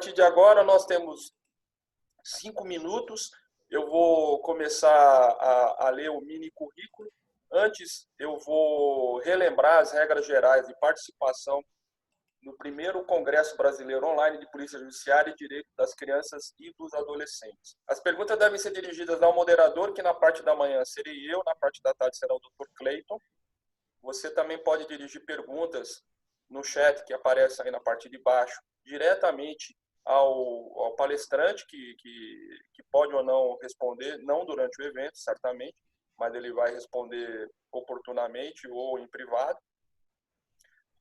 partir de agora, nós temos 5 minutos. Eu vou começar a ler o mini currículo. Antes, eu vou relembrar as regras gerais de participação no primeiro Congresso Brasileiro Online de Polícia Judiciária e Direito das Crianças e dos Adolescentes. As perguntas devem ser dirigidas ao moderador, que na parte da manhã serei eu, na parte da tarde será o Dr. Cleiton. Você também pode dirigir perguntas no chat que aparece aí na parte de baixo, diretamente ao palestrante, que pode ou não responder, não durante o evento, certamente, mas ele vai responder oportunamente ou em privado.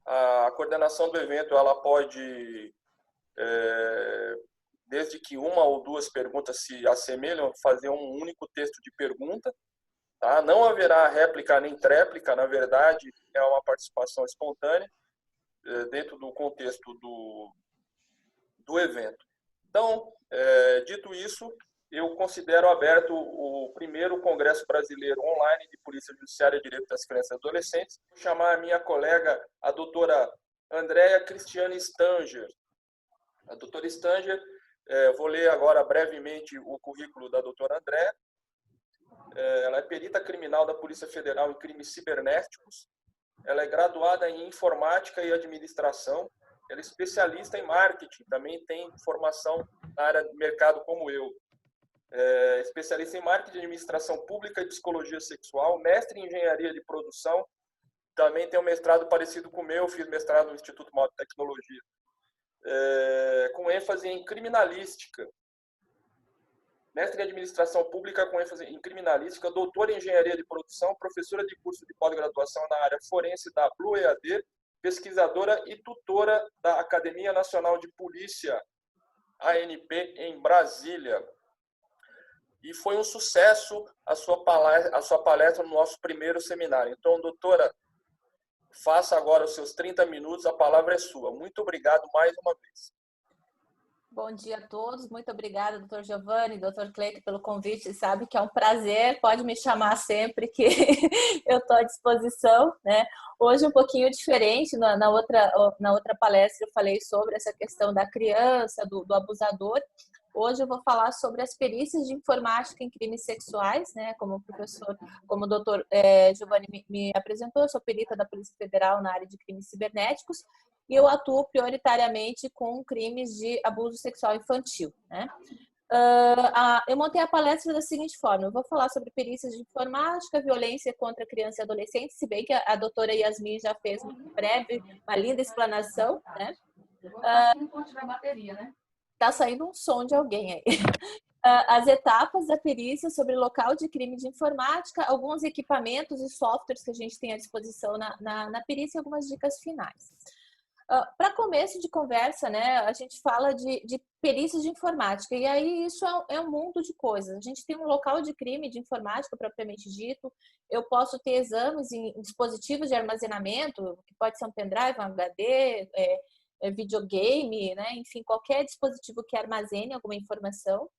A coordenação do evento, ela pode, desde que uma ou duas perguntas se assemelham, fazer um único texto de pergunta. Tá? Não haverá réplica nem tréplica, na verdade, é uma participação espontânea dentro do contexto do evento. Então, dito isso, eu considero aberto o primeiro Congresso Brasileiro Online de Polícia Judiciária e Direito das Crianças e Adolescentes. Vou chamar a minha colega, a doutora Andréa Cristiane Stanger. A doutora Stanger, vou ler agora brevemente o currículo da doutora Andréa. Ela é perita criminal da Polícia Federal em crimes cibernéticos. Ela é graduada em informática e administração. Ela é especialista em marketing, também tem formação na área de mercado como eu. Especialista em marketing, administração pública e psicologia sexual, mestre em engenharia de produção, também tem um mestrado parecido com o meu, fiz mestrado no Instituto Mauá de Tecnologia, com ênfase em criminalística. Mestre em administração pública com ênfase em criminalística, doutora em engenharia de produção, professora de curso de pós-graduação na área forense da Blue EAD, pesquisadora e tutora da Academia Nacional de Polícia, ANP, em Brasília. E foi um sucesso a sua palestra no nosso primeiro seminário. Então, doutora, faça agora os seus 30 minutos, a palavra é sua. Muito obrigado mais uma vez. Bom dia a todos, muito obrigada, doutor Giovanni, doutor Cleiton, pelo convite. Sabe que é um prazer, pode me chamar sempre que eu estou à disposição, né? Hoje um pouquinho diferente, na outra palestra eu falei sobre essa questão da criança, do abusador. Hoje eu vou falar sobre as perícias de informática em crimes sexuais, né? Como o doutor Giovanni me apresentou, eu sou perita da Polícia Federal na área de crimes cibernéticos e eu atuo prioritariamente com crimes de abuso sexual infantil, né? Eu montei a palestra da seguinte forma: eu vou falar sobre perícias de informática, violência contra criança e adolescente, se bem que a doutora Yasmin já fez uma linda explanação, né? Tá saindo um som de alguém aí. As etapas da perícia sobre local de crime de informática, alguns equipamentos e softwares que a gente tem à disposição na perícia e algumas dicas finais. Para começo de conversa, né, a gente fala de perícias de informática, e aí isso é um mundo de coisas. A gente tem um local de crime de informática propriamente dito, eu posso ter exames em dispositivos de armazenamento, que pode ser um pendrive, um HD, videogame, né, enfim, qualquer dispositivo que armazene alguma informação.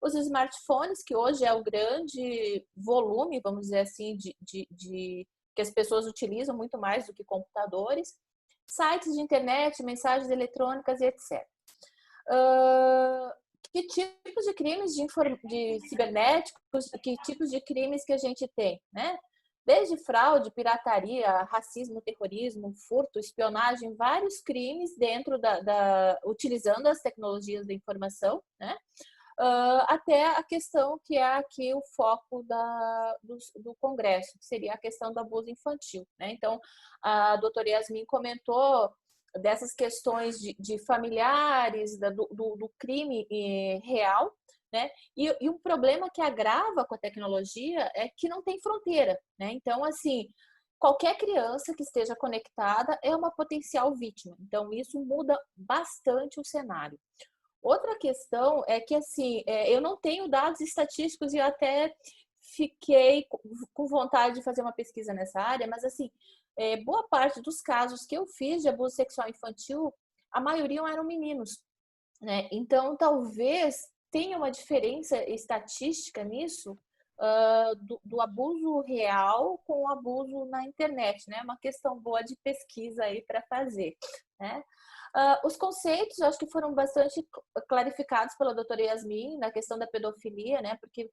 Os smartphones, que hoje é o grande volume, vamos dizer assim, que as pessoas utilizam muito mais do que computadores. Sites de internet, mensagens eletrônicas e etc. Que tipos de crimes de cibernéticos, que tipos de crimes que a gente tem, né? Desde fraude, pirataria, racismo, terrorismo, furto, espionagem, vários crimes dentro utilizando as tecnologias da informação, né? Até a questão que é aqui o foco do Congresso, que seria a questão do abuso infantil, né? Então, a doutora Yasmin comentou dessas questões de familiares, do crime real, né? E um problema que agrava com a tecnologia é que não tem fronteira, né? Então, assim, qualquer criança que esteja conectada é uma potencial vítima. Então, isso muda bastante o cenário. Outra questão é que, assim, eu não tenho dados estatísticos e eu até fiquei com vontade de fazer uma pesquisa nessa área, mas, assim, boa parte dos casos que eu fiz de abuso sexual infantil, a maioria eram meninos, né? Então, talvez tenha uma diferença estatística nisso, do abuso real com o abuso na internet, né? Uma questão boa de pesquisa aí para fazer, né? Os conceitos, eu acho que foram bastante clarificados pela doutora Yasmin na questão da pedofilia, né? Porque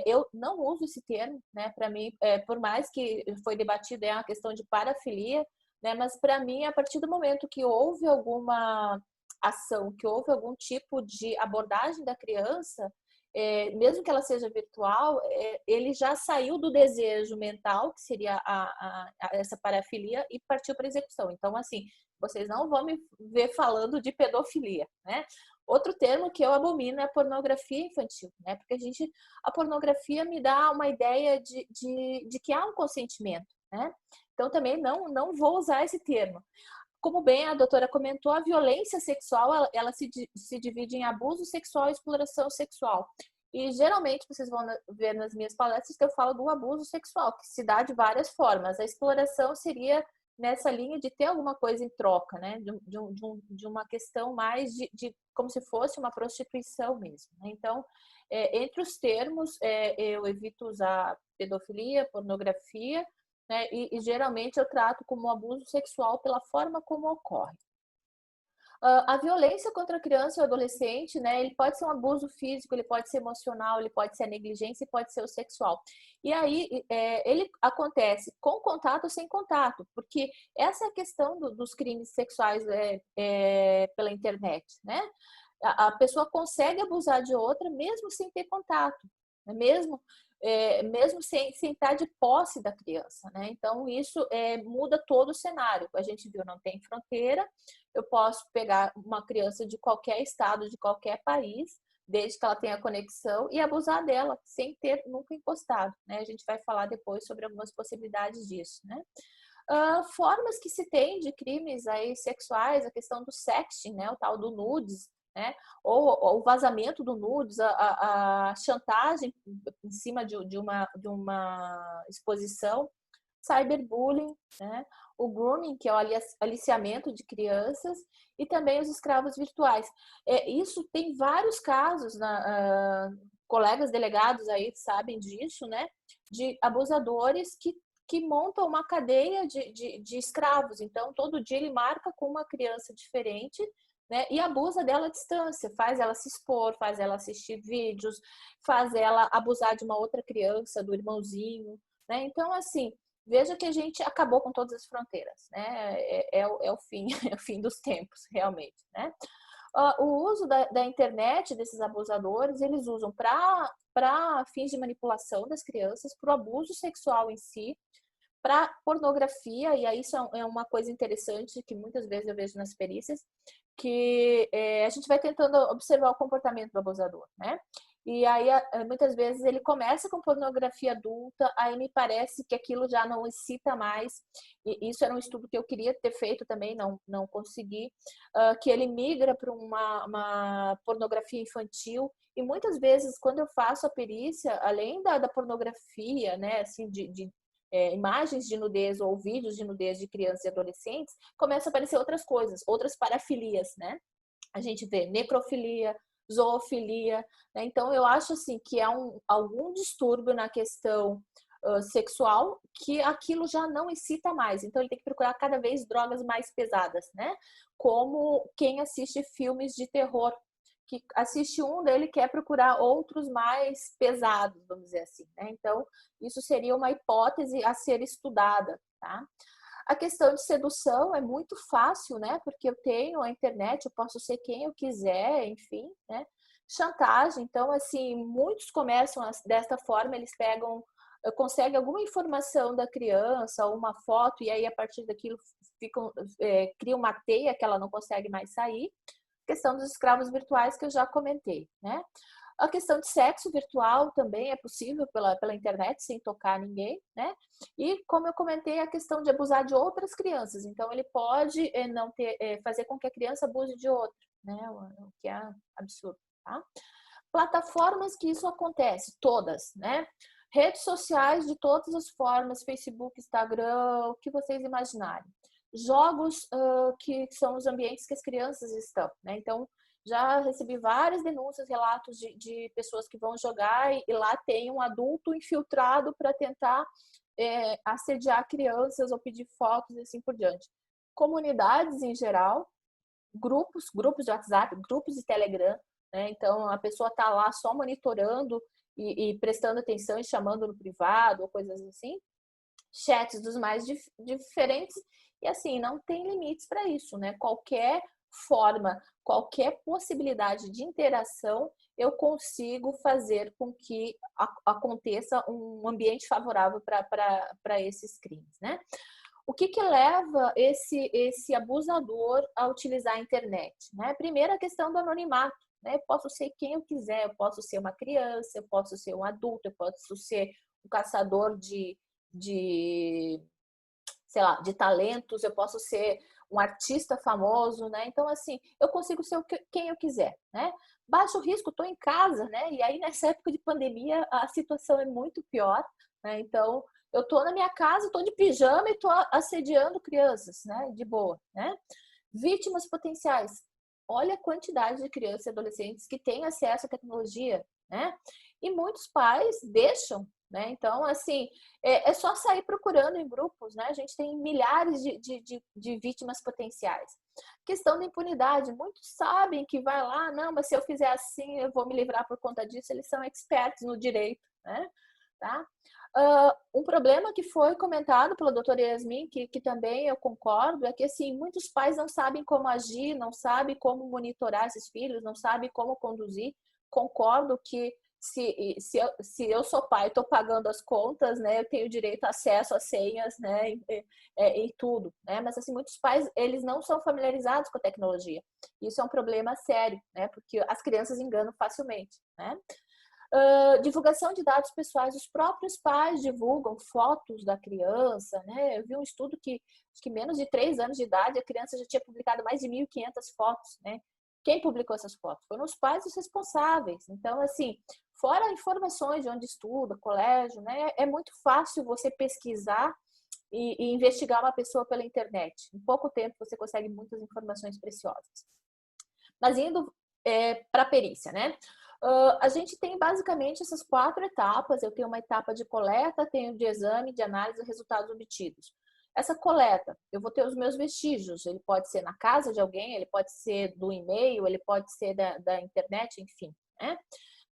eu não uso esse termo, né? Para mim, por mais que foi debatido, é uma questão de parafilia, né? Mas para mim, a partir do momento que houve alguma ação, que houve algum tipo de abordagem da criança, mesmo que ela seja virtual, ele já saiu do desejo mental, que seria essa parafilia, e partiu para a execução. Então, assim, vocês não vão me ver falando de pedofilia, né? Outro termo que eu abomino é a pornografia infantil, né? Porque a pornografia me dá uma ideia de que há um consentimento, né? Então, também não vou usar esse termo. Como bem a doutora comentou, a violência sexual, ela se divide em abuso sexual e exploração sexual. E geralmente vocês vão ver nas minhas palestras que eu falo do abuso sexual, que se dá de várias formas. A exploração seria nessa linha de ter alguma coisa em troca, né? De uma questão mais de como se fosse uma prostituição mesmo, né? Então, entre os termos, eu evito usar pedofilia, pornografia, né? E geralmente eu trato como abuso sexual pela forma como ocorre. A violência contra a criança e o adolescente, né, ele pode ser um abuso físico, ele pode ser emocional, ele pode ser a negligência e pode ser o sexual. E aí ele acontece com contato ou sem contato, porque essa é a questão dos crimes sexuais pela internet, né? A pessoa consegue abusar de outra mesmo sem ter contato, né? Mesmo sem estar de posse da criança, né? Então, isso muda todo o cenário. A gente viu, não tem fronteira, eu posso pegar uma criança de qualquer estado, de qualquer país, desde que ela tenha conexão, e abusar dela, sem ter nunca encostado, né? A gente vai falar depois sobre algumas possibilidades disso, né? Formas que se tem de crimes aí sexuais, a questão do sexting, né? O tal do nudes, né? Ou o vazamento do nudes, a chantagem em cima de uma exposição, cyberbullying, né? O grooming, que é o aliciamento de crianças, e também os escravos virtuais. Isso tem vários casos, colegas delegados aí sabem disso, né? De abusadores que montam uma cadeia de escravos. Então, todo dia ele marca com uma criança diferente, né? E abusa dela à distância, faz ela se expor, faz ela assistir vídeos, faz ela abusar de uma outra criança, do irmãozinho, né? Então, assim, veja que a gente acabou com todas as fronteiras, né? É o fim, é o fim dos tempos, realmente, né? O uso da internet desses abusadores, eles usam para fins de manipulação das crianças, para o abuso sexual em si, para pornografia, e aí isso é uma coisa interessante que muitas vezes eu vejo nas perícias, que a gente vai tentando observar o comportamento do abusador, né? E aí, muitas vezes, ele começa com pornografia adulta, aí me parece que aquilo já não excita mais, e isso era um estudo que eu queria ter feito também, não consegui, que ele migra para uma pornografia infantil, e muitas vezes, quando eu faço a perícia, além da pornografia, né, assim, imagens de nudez ou vídeos de nudez de crianças e adolescentes, começam a aparecer outras coisas, outras parafilias, né? A gente vê necrofilia, zoofilia, né? Então eu acho assim que há algum distúrbio na questão sexual que aquilo já não excita mais. Então ele tem que procurar cada vez drogas mais pesadas, né? Como quem assiste filmes de terror, que assiste um dele quer procurar outros mais pesados, vamos dizer assim, né? Então, isso seria uma hipótese a ser estudada, tá? A questão de sedução é muito fácil, né? Porque eu tenho a internet, eu posso ser quem eu quiser, enfim, né? Chantagem, então, assim, muitos começam desta forma, eles conseguem alguma informação da criança, ou uma foto, e aí a partir daquilo cria uma teia que ela não consegue mais sair. Questão dos escravos virtuais que eu já comentei, né? A questão de sexo virtual também é possível pela internet, sem tocar ninguém, né? E, como eu comentei, a questão de abusar de outras crianças. Então, ele pode fazer com que a criança abuse de outra, né? O que é absurdo, tá? Plataformas que isso acontece, todas, né? Redes sociais de todas as formas, Facebook, Instagram, o que vocês imaginarem. Jogos que são os ambientes que as crianças estão, né? Então, já recebi várias denúncias, relatos de pessoas que vão jogar e lá tem um adulto infiltrado para tentar assediar crianças ou pedir fotos e assim por diante. Comunidades em geral, grupos de WhatsApp, grupos de Telegram, né? Então, a pessoa está lá só monitorando e prestando atenção e chamando no privado ou coisas assim. Chats dos mais diferentes e, assim, não tem limites para isso, né? Qualquer forma, qualquer possibilidade de interação, eu consigo fazer com que aconteça um ambiente favorável para esses crimes, né? O que leva esse abusador a utilizar a internet, né? Primeiro, a questão do anonimato, né? Eu posso ser quem eu quiser, eu posso ser uma criança, eu posso ser um adulto, eu posso ser um caçador sei lá, de talentos, eu posso ser um artista famoso, né? Então, assim, eu consigo ser quem eu quiser, né? Baixo risco, estou em casa, né? E aí, nessa época de pandemia, a situação é muito pior, né? Então, eu estou na minha casa, estou de pijama e estou assediando crianças, né? De boa, né? Vítimas potenciais. Olha a quantidade de crianças e adolescentes que têm acesso à tecnologia, né? E muitos pais deixam, né? Então, assim, é só sair procurando em grupos, né? A gente tem milhares de vítimas potenciais. Questão da impunidade. Muitos sabem que vai lá, não, mas se eu fizer assim, eu vou me livrar por conta disso. Eles são experts no direito, né? Tá? Um problema que foi comentado pela doutora Yasmin, que também eu concordo, é que, assim, muitos pais não sabem como agir, não sabem como monitorar esses filhos, não sabem como conduzir. Concordo que se eu sou pai, estou pagando as contas, né? Eu tenho direito a acesso às senhas, né? Em tudo, né? Mas, assim, muitos pais, eles não são familiarizados com a tecnologia. Isso é um problema sério, né? Porque as crianças enganam facilmente, né? Divulgação de dados pessoais, os próprios pais divulgam fotos da criança, né? Eu vi um estudo que acho que menos de 3 anos de idade a criança já tinha publicado mais de 1.500 fotos, né? Quem publicou essas fotos? Foram os pais os responsáveis. Então, assim, fora informações de onde estuda, colégio, né? É muito fácil você pesquisar e investigar uma pessoa pela internet. Em pouco tempo você consegue muitas informações preciosas. Mas indo para a perícia, né? A gente tem basicamente essas 4 etapas. Eu tenho uma etapa de coleta, tenho de exame, de análise dos resultados obtidos. Essa coleta, eu vou ter os meus vestígios. Ele pode ser na casa de alguém, ele pode ser do e-mail, ele pode ser da internet, enfim, né?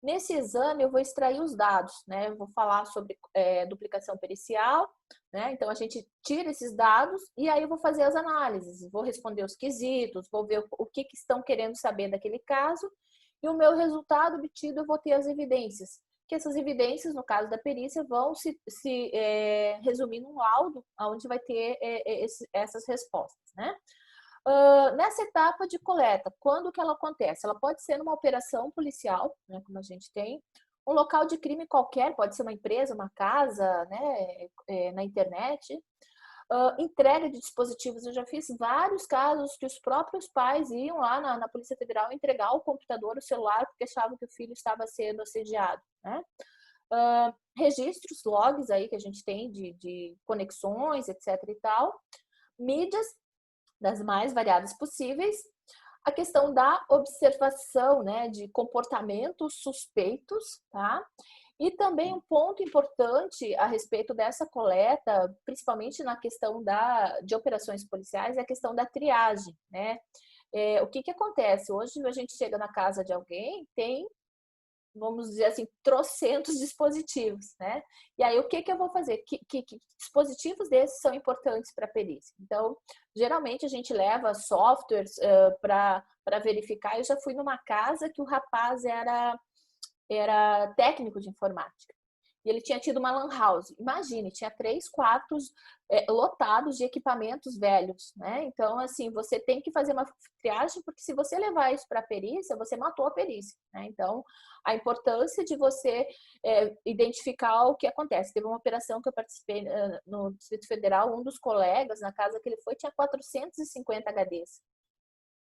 Nesse exame, eu vou extrair os dados, né? Eu vou falar sobre duplicação pericial, né? Então, a gente tira esses dados e aí eu vou fazer as análises. Vou responder os quesitos, vou ver o que estão querendo saber daquele caso. E o meu resultado obtido, eu vou ter as evidências. Que essas evidências, no caso da perícia, vão se resumir num laudo, onde vai ter essas respostas, né? Nessa etapa de coleta, quando que ela acontece? Ela pode ser numa operação policial, né, como a gente tem, um local de crime qualquer, pode ser uma empresa, uma casa, né, na internet. Entrega de dispositivos, eu já fiz vários casos que os próprios pais iam lá na Polícia Federal entregar o computador, o celular, porque achavam que o filho estava sendo assediado, né? Registros, logs aí que a gente tem de conexões, etc e tal. Mídias, das mais variadas possíveis. A questão da observação, né, de comportamentos suspeitos, tá? E também um ponto importante a respeito dessa coleta, principalmente na questão de operações policiais, é a questão da triagem, né? O que acontece? Hoje a gente chega na casa de alguém, tem, vamos dizer assim, trocentos dispositivos, né? E aí, o que eu vou fazer? Que dispositivos desses são importantes para a perícia? Então, geralmente a gente leva softwares para verificar. Eu já fui numa casa que o rapaz era técnico de informática. E ele tinha tido uma lan house. Imagine, tinha 3 quartos lotados de equipamentos velhos, né? Então, assim, você tem que fazer uma triagem, porque se você levar isso para a perícia, você matou a perícia, né? Então, a importância de você identificar o que acontece. Teve uma operação que eu participei no Distrito Federal, um dos colegas, na casa que ele foi, tinha 450 HDs.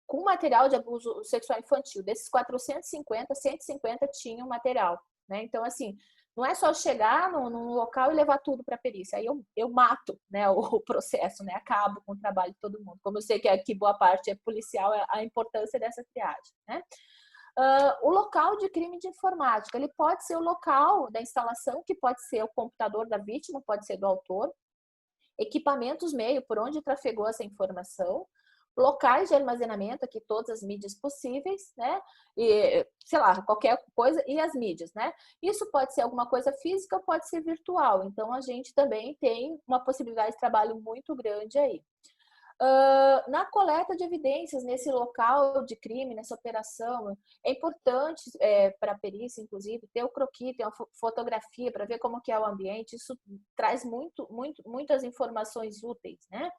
Com material de abuso sexual infantil. Desses 450, 150 tinham material, né? Então, assim, não é só chegar num local e levar tudo para a perícia. Aí eu mato, né, o processo, né? Acabo com o trabalho de todo mundo. Como eu sei que aqui boa parte é policial, a importância dessa triagem, né? O local de crime de informática, ele pode ser o local da instalação, que pode ser o computador da vítima, pode ser do autor, equipamentos meio por onde trafegou essa informação, locais de armazenamento, aqui todas as mídias possíveis, né? E, sei lá, qualquer coisa, e as mídias, né? Isso pode ser alguma coisa física ou pode ser virtual. Então, a gente também tem uma possibilidade de trabalho muito grande aí. Na coleta de evidências nesse local de crime, nessa operação, é importante para a perícia, inclusive, ter o croquis, ter uma fotografia para ver como que é o ambiente. Isso traz muitas informações úteis, né?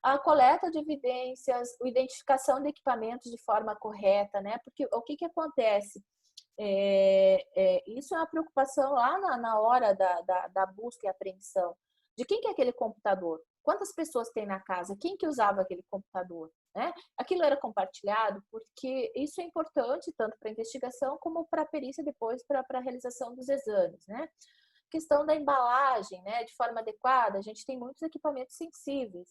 A coleta de evidências, a identificação de equipamentos de forma correta, né? Porque o que acontece? Isso é uma preocupação lá na hora da busca e apreensão. De quem que é aquele computador? Quantas pessoas tem na casa? Quem que usava aquele computador? Né? Aquilo era compartilhado porque isso é importante tanto para a investigação como para a perícia depois para a realização dos exames. Né? Questão da embalagem, né? De forma adequada, a gente tem muitos equipamentos sensíveis.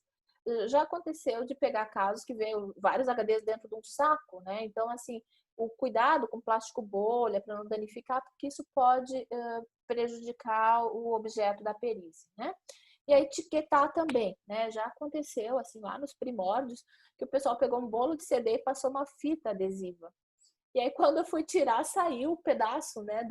Já aconteceu de pegar casos que veio vários HDs dentro de um saco, né? Então, assim, o cuidado com plástico bolha para não danificar, porque isso pode prejudicar o objeto da perícia, né? E a etiquetar também, né? Já aconteceu, assim, lá nos primórdios, que o pessoal pegou um bolo de CD e passou uma fita adesiva. E aí, quando eu fui tirar, saiu o pedaço, né,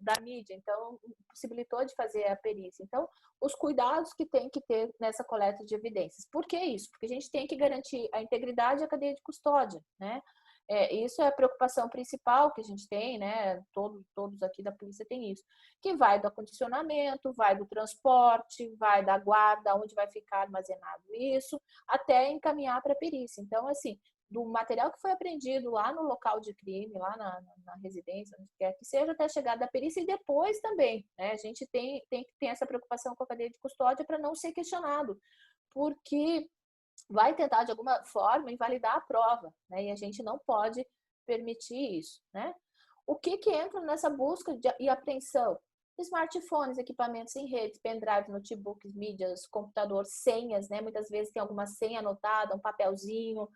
da mídia. Então, possibilitou de fazer a perícia. Então, os cuidados que tem que ter nessa coleta de evidências. Por que isso? Porque a gente tem que garantir a integridade e a cadeia de custódia, né? Isso é a preocupação principal que a gente tem, né? Todos aqui da polícia têm isso. Que vai do acondicionamento, vai do transporte, vai da guarda, onde vai ficar armazenado isso, até encaminhar para a perícia. Então, assim, do material que foi apreendido lá no local de crime, lá na residência, onde quer que seja, até a chegada da perícia e depois também, né? A gente tem que ter essa preocupação com a cadeia de custódia para não ser questionado, porque vai tentar, de alguma forma, invalidar a prova, né? E a gente não pode permitir isso, né? O que entra nessa busca e apreensão? Smartphones, equipamentos em rede, pendrive, notebooks, mídias, computador, senhas, né? Muitas vezes tem alguma senha anotada, um papelzinho.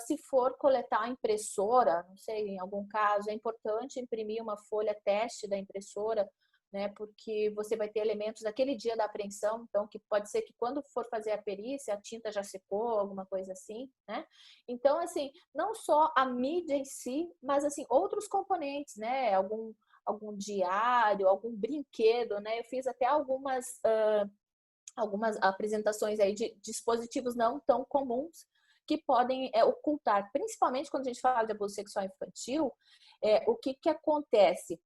Se for coletar a impressora, não sei, em algum caso, é importante imprimir uma folha teste da impressora, né? Porque você vai ter elementos daquele dia da apreensão, então que pode ser que quando for fazer a perícia, a tinta já secou, alguma coisa assim, né? Então, assim, não só a mídia em si, mas assim, outros componentes, né? Algum diário, algum brinquedo, né? Eu fiz até algumas apresentações aí de dispositivos não tão comuns que podem ocultar, principalmente quando a gente fala de abuso sexual infantil, o que acontece?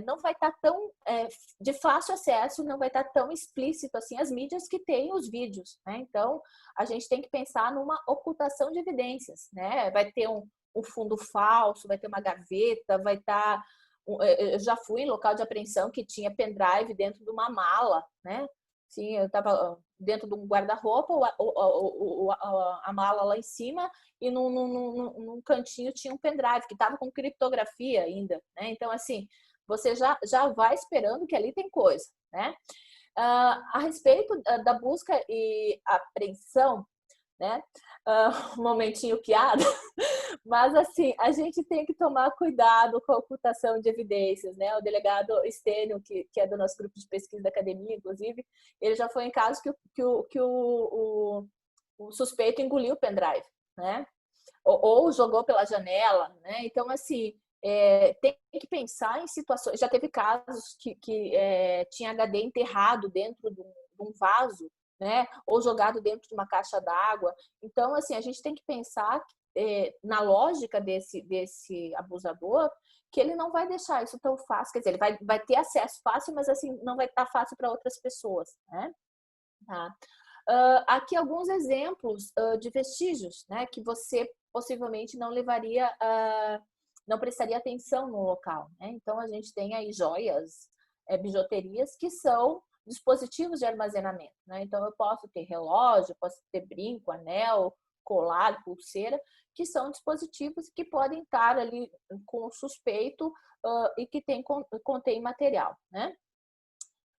Não vai estar tão de fácil acesso, não vai estar tão explícito assim as mídias que têm os vídeos, né? Então, a gente tem que pensar numa ocultação de evidências, né? Vai ter um fundo falso, vai ter uma gaveta, vai estar... Eu já fui em local de apreensão que tinha pendrive dentro de uma mala, né? Sim, eu estava dentro de um guarda-roupa, a mala lá em cima, e num cantinho tinha um pendrive que estava com criptografia ainda, né? Então, assim, você já vai esperando que ali tem coisa, né? A respeito da busca e apreensão, né? Um momentinho piada, mas assim, a gente tem que tomar cuidado com a ocultação de evidências, né? O delegado Estênio, que é do nosso grupo de pesquisa da academia, inclusive, ele já foi em casos que o suspeito engoliu o pendrive, né? Ou jogou pela janela, né? Então, assim, tem que pensar em situações... Já teve casos que tinha HD enterrado dentro de um vaso, né? Ou jogado dentro de uma caixa d'água. Então, assim, a gente tem que pensar na lógica desse abusador, que ele não vai deixar isso tão fácil. Quer dizer, ele vai ter acesso fácil, mas assim, não vai estar fácil para outras pessoas, né? Tá. Aqui alguns exemplos de vestígios, né? Que você possivelmente não levaria, não prestaria atenção no local, né? Então, a gente tem aí joias, bijuterias, que são dispositivos de armazenamento, né? Então, eu posso ter relógio, posso ter brinco, anel, colar, pulseira, que são dispositivos que podem estar ali com o suspeito e que contém material, né?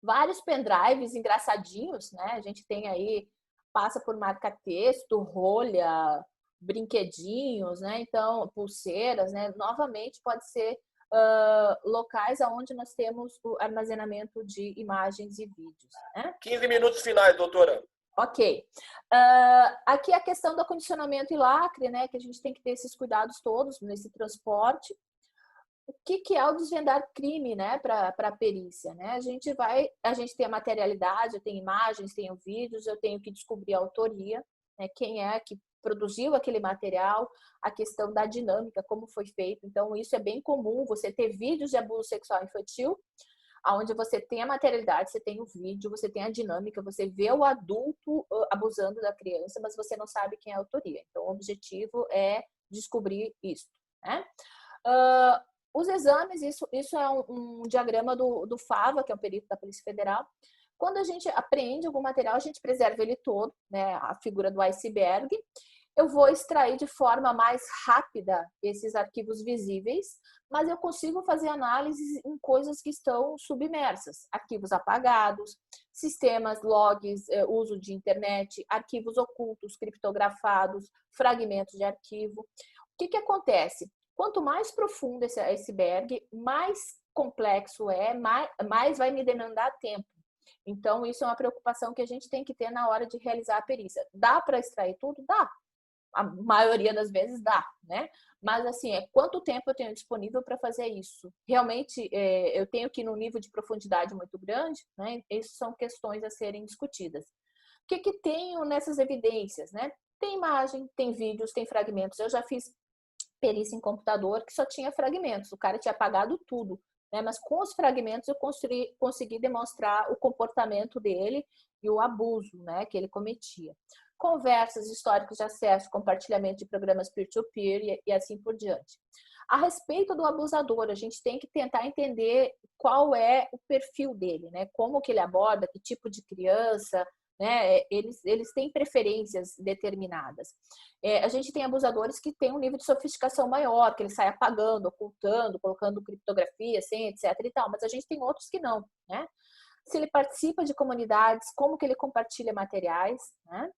Vários pendrives engraçadinhos, né? A gente tem aí, passa por marca-texto, rolha, brinquedinhos, né? Então, pulseiras, né? Novamente, pode ser locais onde nós temos o armazenamento de imagens e vídeos, né? 15 minutos finais, doutora. Ok. Aqui a questão do acondicionamento e lacre, né? Que a gente tem que ter esses cuidados todos nesse transporte. O que é o desvendar crime, né, para a perícia, né? A gente tem a materialidade, eu tenho imagens, tenho vídeos, eu tenho que descobrir a autoria, né, quem é que produziu aquele material, a questão da dinâmica, como foi feito. Então, isso é bem comum, você ter vídeos de abuso sexual infantil, onde você tem a materialidade, você tem o vídeo, você tem a dinâmica, você vê o adulto abusando da criança, mas você não sabe quem é a autoria. Então, o objetivo é descobrir isso, né? Os exames, isso é um diagrama do FAVA, que é um perito da Polícia Federal. Quando a gente apreende algum material, a gente preserva ele todo, né, a figura do iceberg. Eu vou extrair de forma mais rápida esses arquivos visíveis, mas eu consigo fazer análises em coisas que estão submersas. Arquivos apagados, sistemas, logs, uso de internet, arquivos ocultos, criptografados, fragmentos de arquivo. O que acontece? Quanto mais profundo esse iceberg, mais complexo é, mais vai me demandar tempo. Então, isso é uma preocupação que a gente tem que ter na hora de realizar a perícia. Dá para extrair tudo? Dá. A maioria das vezes dá, né? Mas, assim, quanto tempo eu tenho disponível para fazer isso? Realmente, eu tenho que ir num nível de profundidade muito grande, né? Essas são questões a serem discutidas. O que tenho nessas evidências, né? Tem imagem, tem vídeos, tem fragmentos. Eu já fiz perícia em computador que só tinha fragmentos, o cara tinha apagado tudo, né? Mas com os fragmentos eu consegui demonstrar o comportamento dele e o abuso, né, que ele cometia. Conversas, históricos de acesso, compartilhamento de programas peer-to-peer e assim por diante. A respeito do abusador, a gente tem que tentar entender qual é o perfil dele, né? Como que ele aborda, que tipo de criança, né? Eles têm preferências determinadas. A gente tem abusadores que têm um nível de sofisticação maior, que ele sai apagando, ocultando, colocando criptografia, senha, etc. e tal, mas a gente tem outros que não, né? Se ele participa de comunidades, como que ele compartilha materiais, né?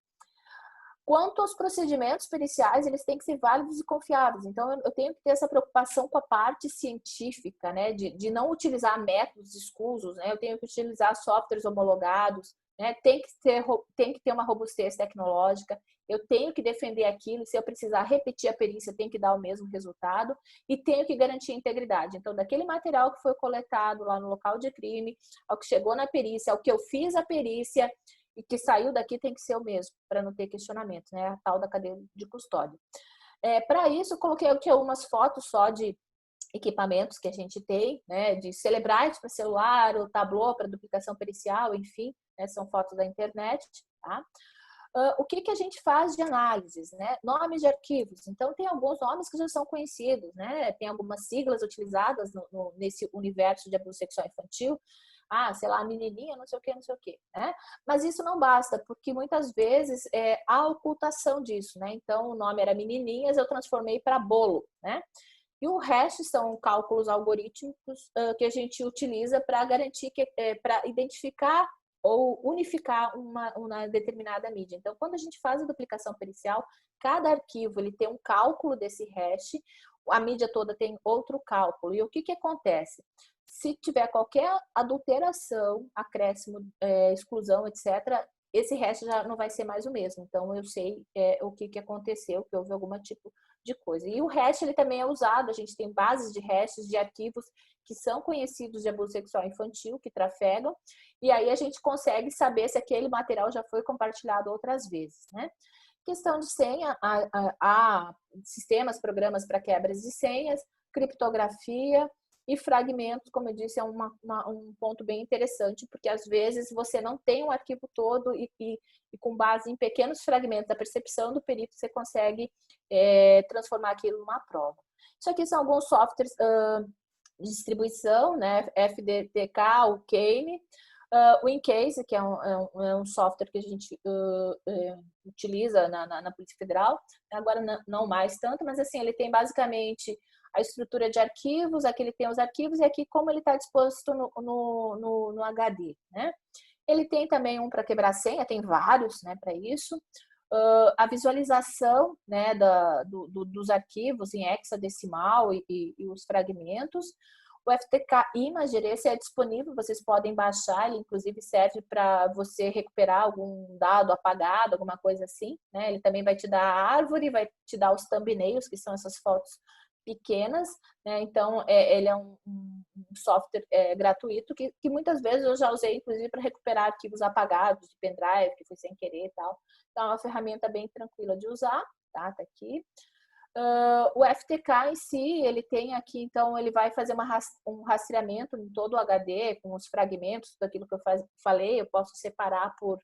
Quanto aos procedimentos periciais, eles têm que ser válidos e confiáveis. Então, eu tenho que ter essa preocupação com a parte científica, né? De não utilizar métodos escusos, né? Eu tenho que utilizar softwares homologados, né? Tem que ter uma robustez tecnológica. Eu tenho que defender aquilo. E se eu precisar repetir a perícia, tem que dar o mesmo resultado. E tenho que garantir a integridade. Então, daquele material que foi coletado lá no local de crime, ao que chegou na perícia, ao que eu fiz a perícia, e que saiu daqui tem que ser o mesmo, para não ter questionamento, né? A tal da cadeia de custódia. Para isso, eu coloquei aqui algumas fotos só de equipamentos que a gente tem, né? De Cellebrite para celular, o Tableau para duplicação pericial, enfim, né? São fotos da internet, tá? O que a gente faz de análises, né? Nomes de arquivos. Então, tem alguns nomes que já são conhecidos, né? Tem algumas siglas utilizadas nesse universo de abuso sexual infantil. Sei lá, menininha, não sei o que, né? Mas isso não basta, porque muitas vezes há ocultação disso, né? Então, o nome era menininhas, eu transformei para bolo, né? E o resto são cálculos algorítmicos que a gente utiliza para garantir para identificar ou unificar uma determinada mídia. Então, quando a gente faz a duplicação pericial, cada arquivo ele tem um cálculo desse hash, a mídia toda tem outro cálculo. E o que acontece? Se tiver qualquer adulteração, acréscimo, exclusão, etc., esse hash já não vai ser mais o mesmo. Então, eu sei o que aconteceu, que houve algum tipo de coisa. E o hash, ele também é usado, a gente tem bases de hashes de arquivos que são conhecidos de abuso sexual infantil, que trafegam, e aí a gente consegue saber se aquele material já foi compartilhado outras vezes, né? Questão de senha, há programas para quebras de senhas, criptografia e fragmentos, como eu disse, é um ponto bem interessante, porque às vezes você não tem um arquivo todo e com base em pequenos fragmentos da percepção do perito, você consegue transformar aquilo numa prova. Isso aqui são alguns softwares de distribuição, né? FDTK, o Kane, o Incase, que é um software que a gente utiliza na Polícia Federal, agora não mais tanto, mas assim, ele tem basicamente a estrutura de arquivos, aqui ele tem os arquivos e aqui como ele está disposto no HD, né? Ele tem também um para quebrar senha, tem vários, né, para isso. A visualização, né, dos arquivos em hexadecimal e os fragmentos. O FTK Imager, esse é disponível, vocês podem baixar, ele inclusive serve para você recuperar algum dado apagado, alguma coisa assim, né? Ele também vai te dar a árvore, vai te dar os thumbnails, que são essas fotos pequenas, né? Então, ele é um software gratuito que muitas vezes eu já usei, inclusive, para recuperar arquivos apagados de pendrive, que foi sem querer e tal. Então, é uma ferramenta bem tranquila de usar, tá? Tá aqui. O FTK em si, ele tem aqui, então, ele vai fazer um rastreamento em todo o HD, com os fragmentos daquilo que eu falei, eu posso separar por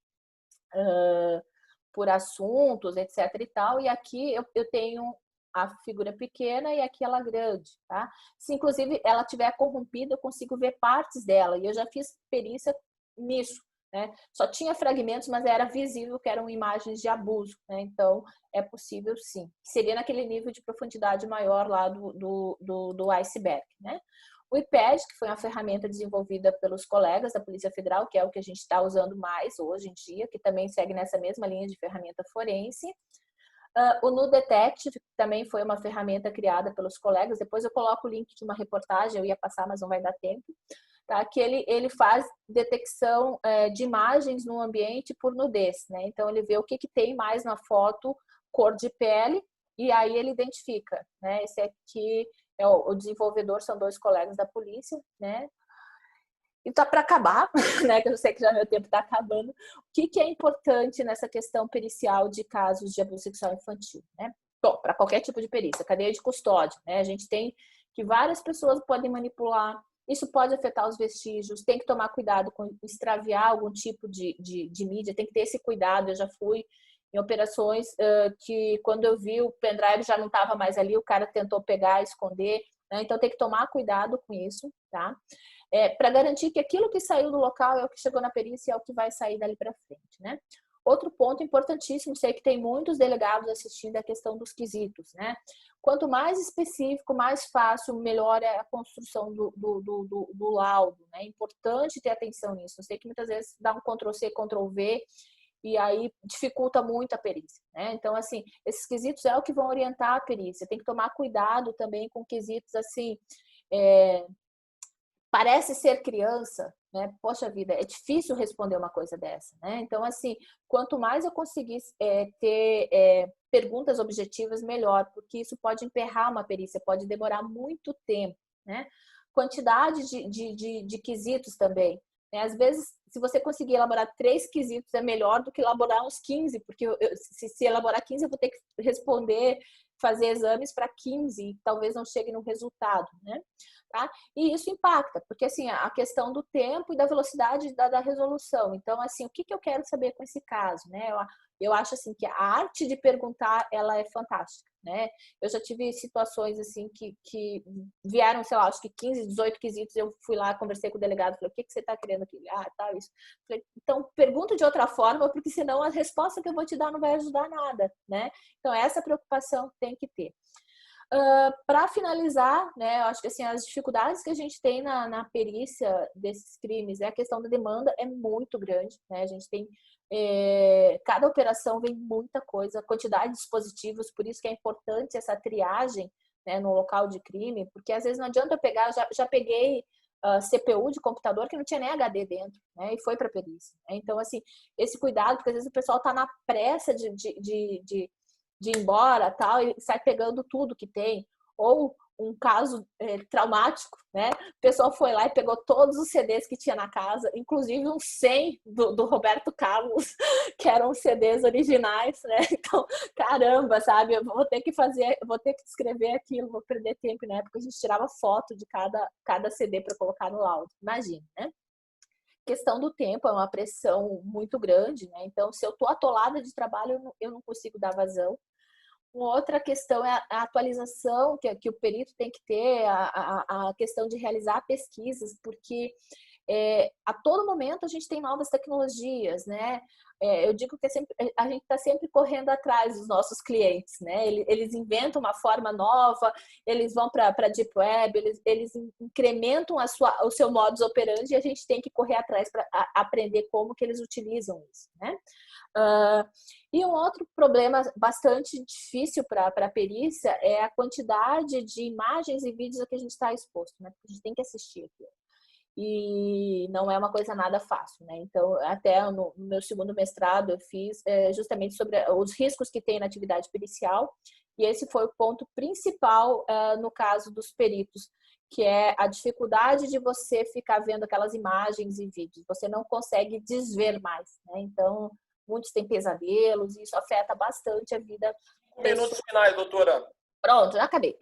assuntos, etc e tal, e aqui eu tenho a figura pequena e aqui ela grande, tá? Se, inclusive, ela tiver corrompida, eu consigo ver partes dela, e eu já fiz perícia nisso, né? Só tinha fragmentos, mas era visível que eram imagens de abuso, né? Então, é possível sim. Seria naquele nível de profundidade maior lá do iceberg, né? O IPED, que foi uma ferramenta desenvolvida pelos colegas da Polícia Federal, que é o que a gente está usando mais hoje em dia, que também segue nessa mesma linha de ferramenta forense. O NuDetect também foi uma ferramenta criada pelos colegas. Depois eu coloco o link de uma reportagem, eu ia passar, mas não vai dar tempo. Tá? Que ele faz detecção de imagens no ambiente por nudez, né? Então ele vê o que tem mais na foto, cor de pele, e aí ele identifica, né? Esse aqui é o desenvolvedor, são 2 colegas da polícia, né? E tá para acabar, né? Que eu sei que já meu tempo está acabando. O que é importante nessa questão pericial de casos de abuso sexual infantil, né? Bom, para qualquer tipo de perícia, cadeia de custódia, né? A gente tem que várias pessoas podem manipular. Isso pode afetar os vestígios, tem que tomar cuidado com extraviar algum tipo de mídia, tem que ter esse cuidado. Eu já fui em operações que quando eu vi o pendrive já não estava mais ali, o cara tentou pegar, esconder, né? Então tem que tomar cuidado com isso, tá? Para garantir que aquilo que saiu do local é o que chegou na perícia e é o que vai sair dali para frente, né? Outro ponto importantíssimo, sei que tem muitos delegados assistindo, é a questão dos quesitos, né? Quanto mais específico, mais fácil, melhor é a construção do laudo, né? É importante ter atenção nisso. Eu sei que muitas vezes dá um Ctrl+C, Ctrl+V e aí dificulta muito a perícia, né? Então, assim, esses quesitos é o que vão orientar a perícia. Tem que tomar cuidado também com quesitos, assim, parece ser criança, né? Poxa vida, é difícil responder uma coisa dessa, né? Então, assim, quanto mais eu conseguir ter perguntas objetivas, melhor, porque isso pode emperrar uma perícia, pode demorar muito tempo, né? Quantidade de quesitos também, né? Às vezes, se você conseguir elaborar 3 quesitos, é melhor do que elaborar uns 15, porque se elaborar 15, eu vou ter que responder, fazer exames para 15 e talvez não chegue no resultado, né? Tá? E isso impacta, porque assim, a questão do tempo e da velocidade da resolução. Então, assim, o que eu quero saber com esse caso, né? Eu acho assim que a arte de perguntar, ela é fantástica, né? Eu já tive situações assim que vieram, sei lá, acho que 15, 18 quesitos, eu fui lá, conversei com o delegado, falei, o que você está querendo aqui? Ah, tá, isso. Falei, então, pergunta de outra forma, porque senão a resposta que eu vou te dar não vai ajudar nada, né? Então, essa preocupação tem que ter. Para finalizar, né, eu acho que assim, as dificuldades que a gente tem na perícia desses crimes, a questão da demanda é muito grande, né? A gente tem cada operação vem muita coisa, quantidade de dispositivos, por isso que é importante essa triagem, né, no local de crime, porque às vezes não adianta eu pegar, já peguei CPU de computador que não tinha nem HD dentro, né, e foi para perícia. Né? Então, assim, esse cuidado, porque às vezes o pessoal está na pressa de ir embora, tal, e sai pegando tudo que tem. Ou um caso traumático, né? O pessoal foi lá e pegou todos os CDs que tinha na casa, inclusive uns 100 do Roberto Carlos, que eram CDs originais, né? Então, caramba, sabe? Eu vou ter que escrever aquilo, vou perder tempo, né? Porque a gente tirava foto de cada CD para colocar no laudo. Imagina, né? Questão do tempo é uma pressão muito grande, né? Então, se eu estou atolada de trabalho, eu não consigo dar vazão. Uma outra questão é a atualização que o perito tem que ter, a questão de realizar pesquisas, porque a todo momento a gente tem novas tecnologias, né? eu digo que a gente está sempre correndo atrás dos nossos clientes, né? Eles inventam uma forma nova, eles vão para a Deep Web, eles incrementam o seu modus operandi e a gente tem que correr atrás para aprender como que eles utilizam isso, né? E um outro problema bastante difícil para a perícia é a quantidade de imagens e vídeos a que a gente está exposto, né? Porque a gente tem que assistir aquilo. E não é uma coisa nada fácil, né? Então, até no meu segundo mestrado, eu fiz justamente sobre os riscos que tem na atividade pericial, e esse foi o ponto principal no caso dos peritos, que é a dificuldade de você ficar vendo aquelas imagens e vídeos. Você não consegue desver mais, né? Então, muitos têm pesadelos, e isso afeta bastante a vida. Minutos finais, doutora. Pronto, já acabei.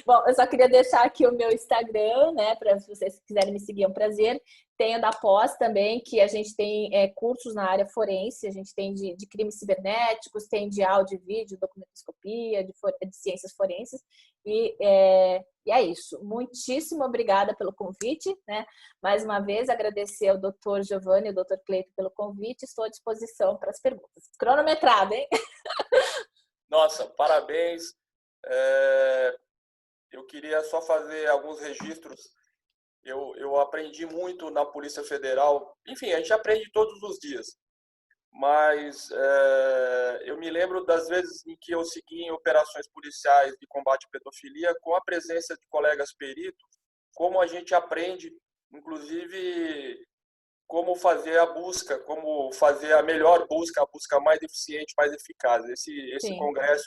Bom, eu só queria deixar aqui o meu Instagram, né? Para se vocês quiserem me seguir, é um prazer. Tenho da pós também, que a gente tem cursos na área forense, a gente tem de crimes cibernéticos, tem de áudio e vídeo, documentoscopia, de ciências forenses. E é isso. Muitíssimo obrigada pelo convite, né? Mais uma vez, agradecer ao doutor Giovanni e ao doutor Cleito pelo convite. Estou à disposição para as perguntas. Cronometrado, hein? Nossa, parabéns. Eu queria só fazer alguns registros. Eu aprendi muito na Polícia Federal. Enfim, a gente aprende todos os dias. Mas eu me lembro das vezes em que eu segui em operações policiais de combate à pedofilia com a presença de colegas peritos, como a gente aprende, inclusive, como fazer a busca, como fazer a melhor busca, a busca mais eficiente, mais eficaz. Esse congresso,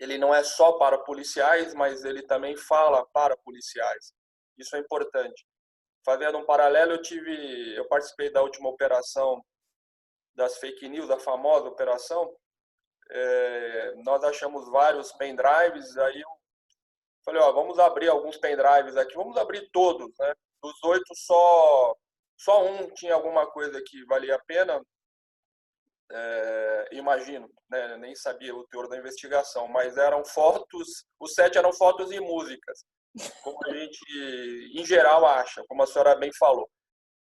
ele não é só para policiais, mas ele também fala para policiais. Isso é importante. Fazendo um paralelo, eu participei da última operação das fake news, a famosa operação. Nós achamos vários pendrives, aí eu falei, vamos abrir alguns pendrives aqui, vamos abrir todos, né? Dos 8, só um tinha alguma coisa que valia a pena, imagino, né? Nem sabia o teor da investigação, mas eram fotos, os 7 eram fotos e músicas, como a gente, em geral, acha, como a senhora bem falou.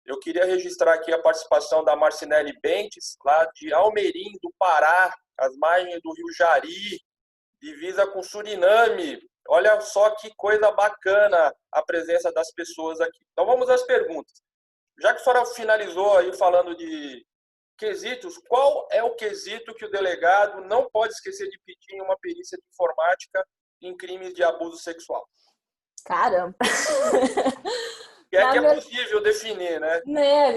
Eu queria registrar aqui a participação da Marcinelli Bentes, lá de Almerim, do Pará, às margens do Rio Jari, divisa com Suriname. Olha só que coisa bacana a presença das pessoas aqui. Então vamos às perguntas. Já que a senhora finalizou aí falando de quesitos, qual é o quesito que o delegado não pode esquecer de pedir em uma perícia de informática em crimes de abuso sexual? Caramba! Que é possível definir, né?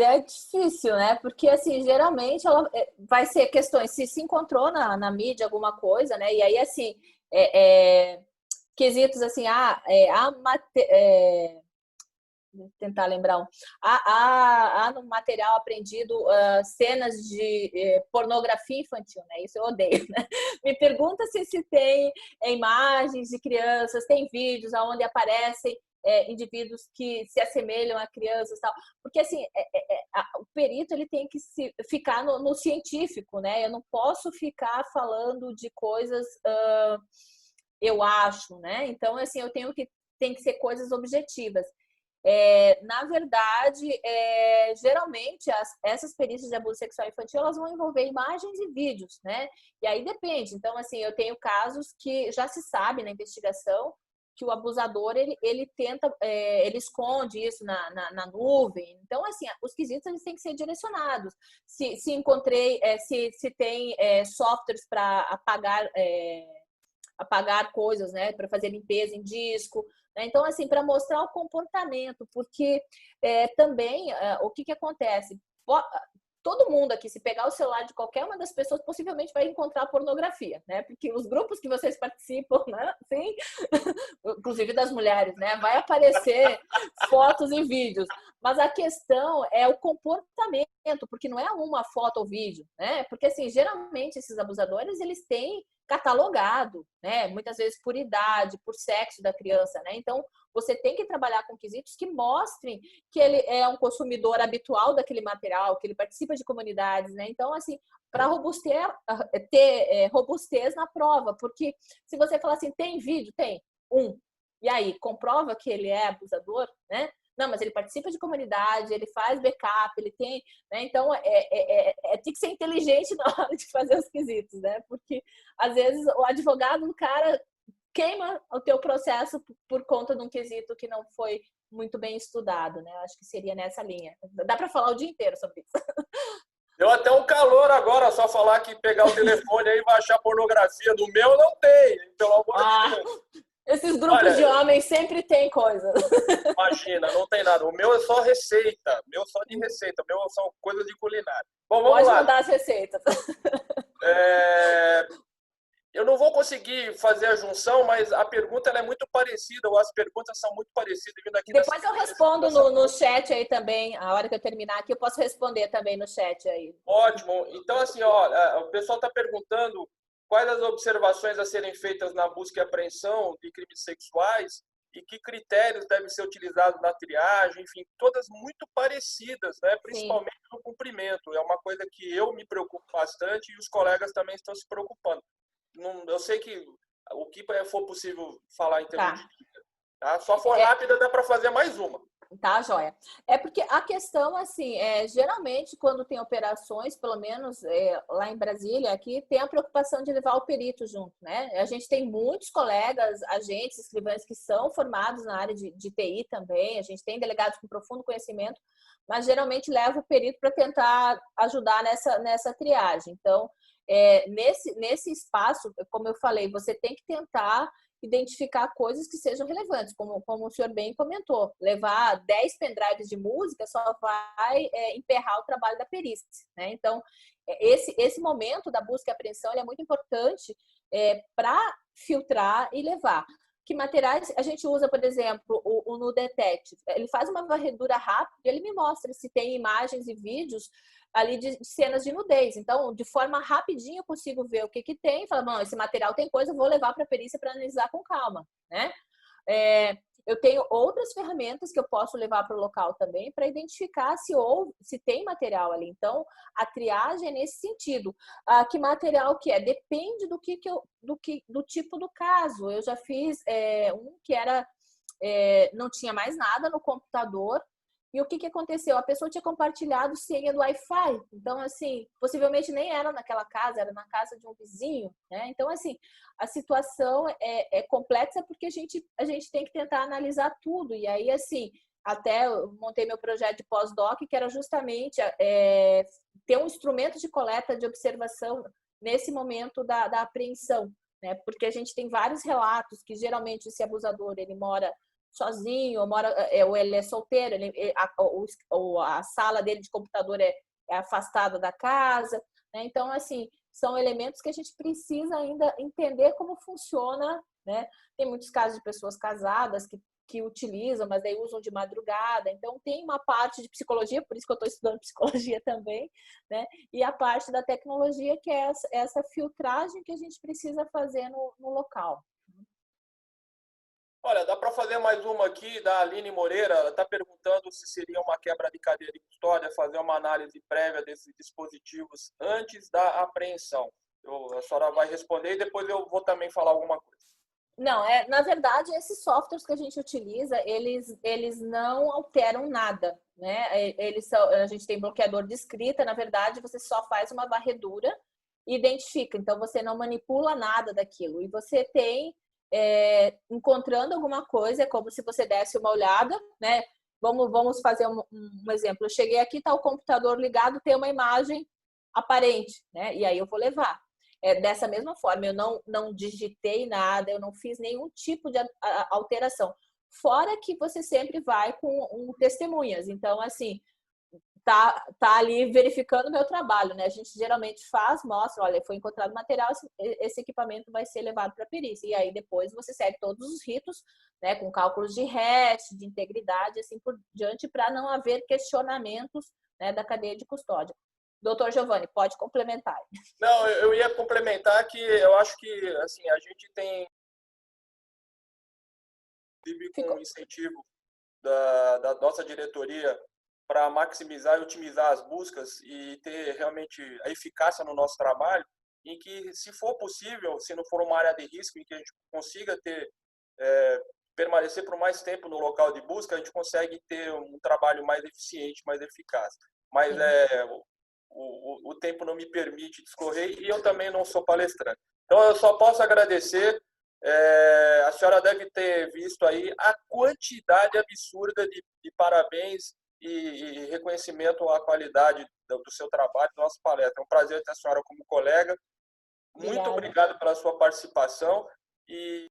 É difícil, né? Porque, assim, geralmente ela vai ser questões, se encontrou na mídia alguma coisa, né? E aí, assim, quesitos assim, vou tentar lembrar há no material apreendido cenas de pornografia infantil, né? Isso eu odeio, né? Me pergunta se tem imagens de crianças, tem vídeos onde aparecem indivíduos que se assemelham a crianças, tal, porque assim o perito ele tem que ficar no científico, né? Eu não posso ficar falando de coisas eu acho, né? Então assim tem que ser coisas objetivas. Na verdade, geralmente essas perícias de abuso sexual infantil elas vão envolver imagens e vídeos, né? E aí depende. Então, assim, eu tenho casos que já se sabe na investigação que o abusador ele tenta, ele esconde isso na nuvem. Então, assim, os quesitos eles têm que ser direcionados. Se encontrei, se tem softwares para apagar coisas, né? Para fazer limpeza em disco. Então, assim, para mostrar o comportamento, porque também o que acontece? Todo mundo aqui, se pegar o celular de qualquer uma das pessoas, possivelmente vai encontrar pornografia, né? Porque os grupos que vocês participam, né? Sim, inclusive das mulheres, né? Vai aparecer fotos e vídeos. Mas a questão é o comportamento, porque não é uma foto ou vídeo, né? Porque, assim, geralmente esses abusadores, eles têm catalogado, né? Muitas vezes por idade, por sexo da criança, né? Então, você tem que trabalhar com quesitos que mostrem que ele é um consumidor habitual daquele material, que ele participa de comunidades, né? Então, assim, para ter robustez na prova, porque se você falar assim, tem vídeo? Tem. E aí, comprova que ele é abusador, né? Não, mas ele participa de comunidade, ele faz backup, ele tem, né? Então, tem que ser inteligente na hora de fazer os quesitos, né? Porque, às vezes, o advogado, o cara queima o teu processo por conta de um quesito que não foi muito bem estudado, né? Eu acho que seria nessa linha. Dá para falar o dia inteiro sobre isso. Deu até um calor agora, só falar que pegar o telefone aí e baixar pornografia. No meu não tem, pelo amor de Deus. Esses grupos de homens sempre tem coisa. Imagina, não tem nada. O meu é só receita. O meu é só de receita. O meu são coisas de culinária. Bom, vamos Pode lá. mandar as receitas. Eu não vou conseguir fazer a junção, mas a pergunta ela é muito parecida, ou as perguntas são muito parecidas. Vindo aqui Depois eu respondo no chat aí também. A hora que eu terminar aqui, eu posso responder também no chat aí. Ótimo. Então, assim, ó, o pessoal está perguntando quais as observações a serem feitas na busca e apreensão de crimes sexuais e que critérios devem ser utilizados na triagem, enfim, todas muito parecidas, né? Principalmente no cumprimento. É uma coisa que eu me preocupo bastante e os colegas também estão se preocupando. Eu sei que o que for possível falar em termos de dica, tá? Só for rápida, dá para fazer mais uma. Tá, joia. É porque a questão, assim, geralmente quando tem operações, pelo menos lá em Brasília, aqui tem a preocupação de levar o perito junto, né? A gente tem muitos colegas, agentes, escrivães que são formados na área de TI também, a gente tem delegados com profundo conhecimento, mas geralmente leva o perito para tentar ajudar nessa triagem. Então, nesse espaço, como eu falei, você tem que tentar identificar coisas que sejam relevantes, como o senhor bem comentou. Levar 10 pendrives de música só vai emperrar o trabalho da perícia, né? Então, esse momento da busca e apreensão ele é muito importante para filtrar e levar. Que materiais a gente usa, por exemplo, o NuDetect? Ele faz uma varredura rápida e ele me mostra se tem imagens e vídeos ali de cenas de nudez. Então, de forma rapidinha eu consigo ver o que tem e falar, bom, esse material tem coisa, eu vou levar para a perícia para analisar com calma, né? Eu tenho outras ferramentas que eu posso levar para o local também para identificar se tem material ali. Então, a triagem é nesse sentido. Que material que é? Depende do tipo do caso. Eu já fiz um que era não tinha mais nada no computador. E o que aconteceu? A pessoa tinha compartilhado senha do Wi-Fi. Então, assim, possivelmente nem era naquela casa, era na casa de um vizinho, né? Então, assim, a situação é complexa porque a gente tem que tentar analisar tudo. E aí, assim, até eu montei meu projeto de pós-doc, que era justamente ter um instrumento de coleta de observação nesse momento da apreensão, né? Porque a gente tem vários relatos que, geralmente, esse abusador, ele mora sozinho, ou ele é solteiro, a sala dele de computador é afastada da casa, né? Então, assim, são elementos que a gente precisa ainda entender como funciona, né? Tem muitos casos de pessoas casadas que utilizam, mas daí usam de madrugada. Então, tem uma parte de psicologia, por isso que eu estou estudando psicologia também, né? E a parte da tecnologia, que é essa filtragem que a gente precisa fazer no local. Olha, dá para fazer mais uma aqui da Aline Moreira. Ela está perguntando se seria uma quebra de cadeia de custódia fazer uma análise prévia desses dispositivos antes da apreensão. A senhora vai responder e depois eu vou também falar alguma coisa. Não, na verdade, esses softwares que a gente utiliza, eles não alteram nada, né? A gente tem bloqueador de escrita, na verdade, você só faz uma varredura e identifica. Então, você não manipula nada daquilo. E você tem encontrando alguma coisa, é como se você desse uma olhada, né? Vamos fazer um exemplo. Eu cheguei aqui, tá o computador ligado, tem uma imagem aparente, né? E aí eu vou levar. Dessa mesma forma, eu não digitei nada, eu não fiz nenhum tipo de alteração. Fora que você sempre vai com testemunhas. Então, assim, tá ali verificando o meu trabalho, né? A gente geralmente mostra, olha, foi encontrado material, esse equipamento vai ser levado para a perícia. E aí depois você segue todos os ritos, né? Com cálculos de hash, de integridade, assim por diante, para não haver questionamentos, né, da cadeia de custódia. Doutor Giovanni, pode complementar. Não, eu ia complementar que eu acho que assim, a gente tem com incentivo da nossa diretoria para maximizar e otimizar as buscas e ter realmente a eficácia no nosso trabalho, em que, se for possível, se não for uma área de risco, em que a gente consiga ter permanecer por mais tempo no local de busca, a gente consegue ter um trabalho mais eficiente, mais eficaz. Mas o tempo não me permite discorrer e eu também não sou palestrante. Então, eu só posso agradecer. A senhora deve ter visto aí a quantidade absurda de parabéns e reconhecimento à qualidade do seu trabalho, da nossa palestra. É um prazer ter a senhora como colega. Muito obrigado pela sua participação e